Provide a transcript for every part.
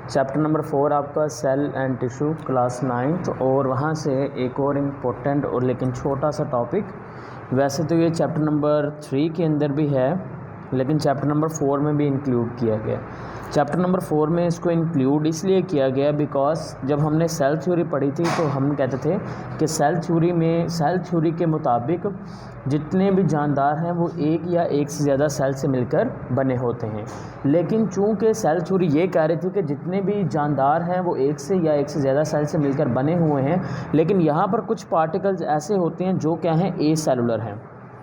Chapter number 4 आपका cell and tissue class 9th, और वहाँ से एक और इम्पोर्टेंट और लेकिन छोटा सा टॉपिक। वैसे तो ये चैप्टर नंबर 3 के अंदर भी है, लेकिन चैप्टर नंबर 4 में भी इंक्लूड किया गया। चैप्टर नंबर 4 में इसको इंक्लूड इसलिए किया गया बिकॉज जब हमने सेल थ्योरी पढ़ी थी तो हम कहते थे कि सेल थ्योरी के मुताबिक जितने भी जानदार हैं वो एक या एक से ज़्यादा सेल से मिलकर बने होते हैं। लेकिन चूंकि सेल थ्योरी ये कह रही थी कि जितने भी जानदार हैं वो एक से या एक से ज़्यादा सेल से मिलकर बने हुए हैं, लेकिन यहाँ पर कुछ पार्टिकल्स ऐसे होते हैं जो क्या हैं, ए सेलुलर हैं।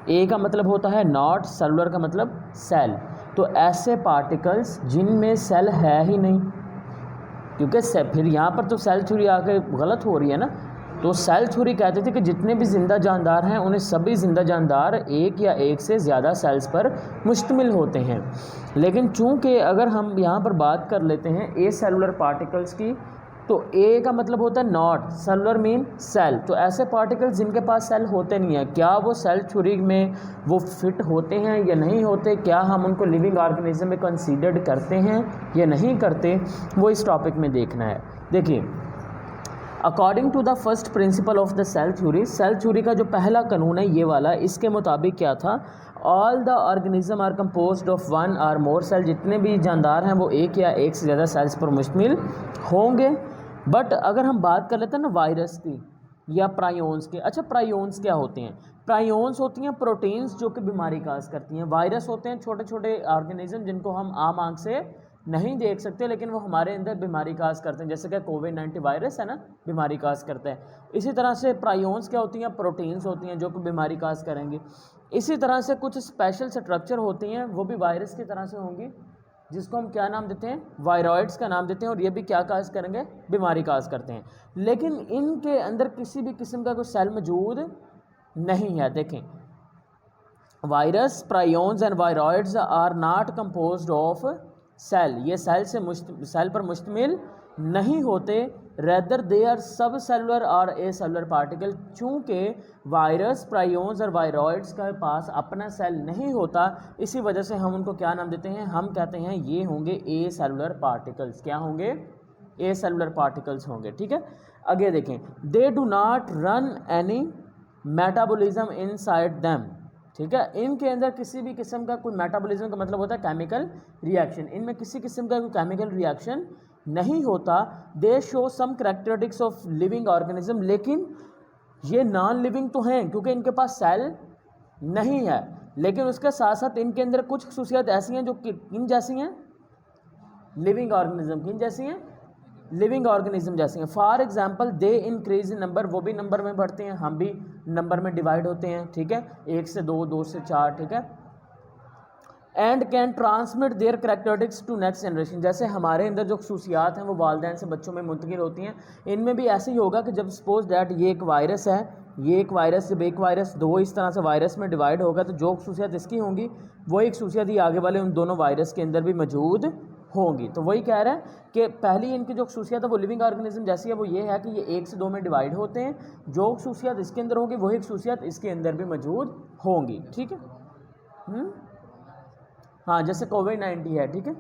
ए का मतलब होता है नॉट, सेलुलर का मतलब सेल। तो ऐसे पार्टिकल्स जिनमें सेल है ही नहीं, क्योंकि फिर यहाँ पर तो सेल थ्योरी आके गलत हो रही है ना। तो सेल थ्योरी कहते थे कि जितने भी जिंदा जानदार हैं उन्हें सभी जिंदा जानदार एक या एक से ज़्यादा सेल्स पर मुश्तमिल होते हैं। लेकिन चूंकि अगर हम यहाँ पर बात कर लेते हैं ए सेलुलर पार्टिकल्स की, तो ए का मतलब होता है नॉट, सेलुलर मीन सेल। तो ऐसे पार्टिकल्स जिनके पास सेल होते नहीं हैं, क्या वो सेल थ्योरी में वो फिट होते हैं या नहीं होते, क्या हम उनको लिविंग ऑर्गेनिज्म में कंसीडर्ड करते हैं या नहीं करते, वो इस टॉपिक में देखना है। देखिए, according to the first principle of the cell theory का जो पहला कानून है ये वाला, इसके मुताबिक क्या था, all the organism are composed of one or more cell. जितने भी जानदार हैं वो एक या एक से ज़्यादा सेल्स पर मुश्तमिल होंगे। बट अगर हम बात कर लेते हैं ना वायरस की या प्रायोन्स की। अच्छा, प्रायोन्स क्या होते हैं? प्रायोन्स होती हैं प्रोटीन्स जो कि बीमारी काज करती हैं। वायरस होते हैं छोटे छोटे ऑर्गेनिज्म जिनको हम आम आंख से नहीं देख सकते, लेकिन वो हमारे अंदर बीमारी काज करते हैं, जैसे कि कोविड-19 वायरस है ना, बीमारी काज करता है। इसी तरह से प्रायोन्स क्या होती हैं? प्रोटीन्स होती हैं जो कि बीमारी काज करेंगी। इसी तरह से कुछ स्पेशल स्ट्रक्चर होती हैं, वो भी वायरस की तरह से होंगी, जिसको हम क्या नाम देते हैं? वायरॉइड्स का नाम देते हैं, और ये भी क्या काज करेंगे? बीमारी काज करते हैं। लेकिन इनके अंदर किसी भी किस्म का कोई सेल मौजूद नहीं है। देखें, virus, prions and viroids are not composed of cell. ये सेल पर मुश्तमिल नहीं होते। Rather they are sub cellular or a cellular particle. चूँकि वायरस, प्रायोन्स और वायरॉइड्स के पास अपना सेल नहीं होता, इसी वजह से हम उनको क्या नाम देते हैं? हम कहते हैं ये होंगे ए सेलुलर पार्टिकल्स। क्या होंगे? ए सेलुलर पार्टिकल्स होंगे। ठीक है, आगे देखें, they do not run any metabolism inside them. ठीक है, इनके अंदर किसी भी किस्म का कोई मेटाबॉलिज्म का मतलब होता है केमिकल रिएक्शन। इनमें किसी किस्म का कोई केमिकल रिएक्शन नहीं होता। They show some characteristics of living organism. लेकिन ये नॉन लिविंग तो हैं क्योंकि इनके पास सेल नहीं है, लेकिन उसके साथ साथ इनके अंदर कुछ खसूसियात ऐसी हैं जो कि किन जैसी हैं? Living organism. किन जैसी हैं? लिविंग ऑर्गेनिज्म जैसे हैं। For example, they increase in number, वो भी नंबर में बढ़ते हैं, हम भी नंबर में डिवाइड होते हैं। ठीक है, 1 से 2, 2 से 4। ठीक है, and can transmit their characteristics to next generation. जैसे हमारे अंदर जो खसूसियात हैं वो वालिदैन से बच्चों में मुंतकिल होती हैं, इनमें भी ऐसे ही होगा कि जब सपोज डैट ये एक वायरस है, ये एक वायरस, जब एक वायरस दो इस तरह से वायरस में डिवाइड होगा तो जो खसूसियात इसकी होंगी वही खसूसियात ही आगे वाले उन दोनों वायरस के अंदर भी मौजूद होंगी। तो वही कह रहे हैं कि पहली इनकी जो खसूसियात है वो लिविंग ऑर्गेनिज्म जैसी है, वो ये है कि ये 1 से 2 में डिवाइड होते हैं। जो खसूसियात इसके अंदर होंगी वही खसूसियात इसके अंदर भी मौजूद होंगी। ठीक है, हाँ, जैसे कोविड-19 है। ठीक है,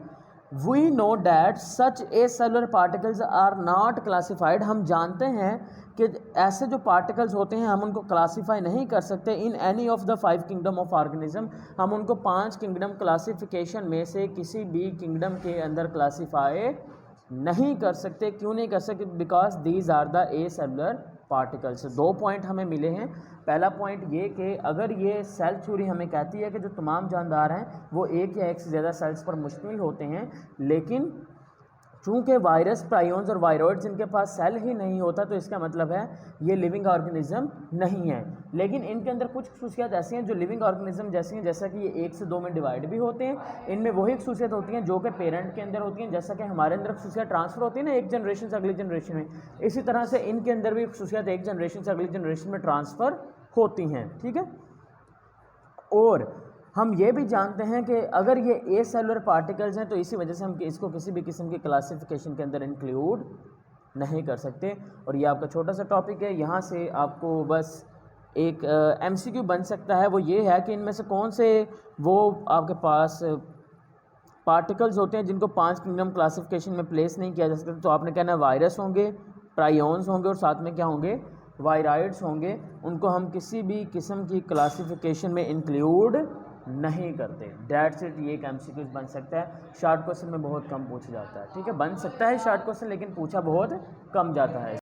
we know that such a cellular particles are not classified. हम जानते हैं कि ऐसे जो पार्टिकल्स होते हैं हम उनको क्लासीफाई नहीं कर सकते in any of the 5 kingdom of organism. हम उनको 5 किंगडम क्लासिफिकेशन में से किसी भी किंगडम के अंदर क्लासीफाई नहीं कर सकते। क्यों नहीं कर सकते? Because these are the a cellular particles. 2 point हमें मिले हैं। पहला पॉइंट ये कि अगर ये सेल थ्योरी हमें कहती है कि जो तमाम जानदार हैं वो एक या एक से ज़्यादा सेल्स पर मुश्तमिल होते हैं, लेकिन चूँकि वायरस, प्रायोन्स और वायरॉइड्स इनके पास सेल ही नहीं होता, तो इसका मतलब है ये लिविंग ऑर्गेनिज्म नहीं है। लेकिन इनके अंदर कुछ खसूसियात ऐसी हैं जो लिविंग ऑर्गेनिज्म जैसी हैं, जैसा कि ये 1 से 2 में डिवाइड भी होते हैं। इनमें वही खसूसियात होती हैं जो कि पेरेंट के अंदर होती हैं, जैसा कि हमारे अंदर खसूसियात ट्रांसफ़र होती है ना एक जनरेशन से अगली जनरेशन में, इसी तरह से इनके अंदर भी खसूसियात एक जनरेशन से अगली जनरेशन में ट्रांसफ़र होती हैं। ठीक है, और हम ये भी जानते हैं कि अगर ये ए सेलुलर पार्टिकल्स हैं तो इसी वजह से हम इसको किसी भी किस्म की क्लासिफिकेशन के अंदर इंक्लूड नहीं कर सकते। और ये आपका छोटा सा टॉपिक है, यहाँ से आपको बस एक एमसीक्यू बन सकता है, वो ये है कि इनमें से कौन से वो आपके पास पार्टिकल्स होते हैं जिनको 5 किंगडम क्लासिफिकेशन में प्लेस नहीं किया जा सकता, तो आपने कहना है वायरस होंगे, प्रायोन्स होंगे और साथ में क्या होंगे, वायराइड्स होंगे। उनको हम किसी भी किस्म की क्लासिफिकेशन में इंक्लूड नहीं करते। That's it. ये एक एमसीक्यूज बन सकता है, शॉर्ट क्वेश्चन में बहुत कम पूछा जाता है। ठीक है, बन सकता है शॉर्ट क्वेश्चन लेकिन पूछा बहुत कम जाता है।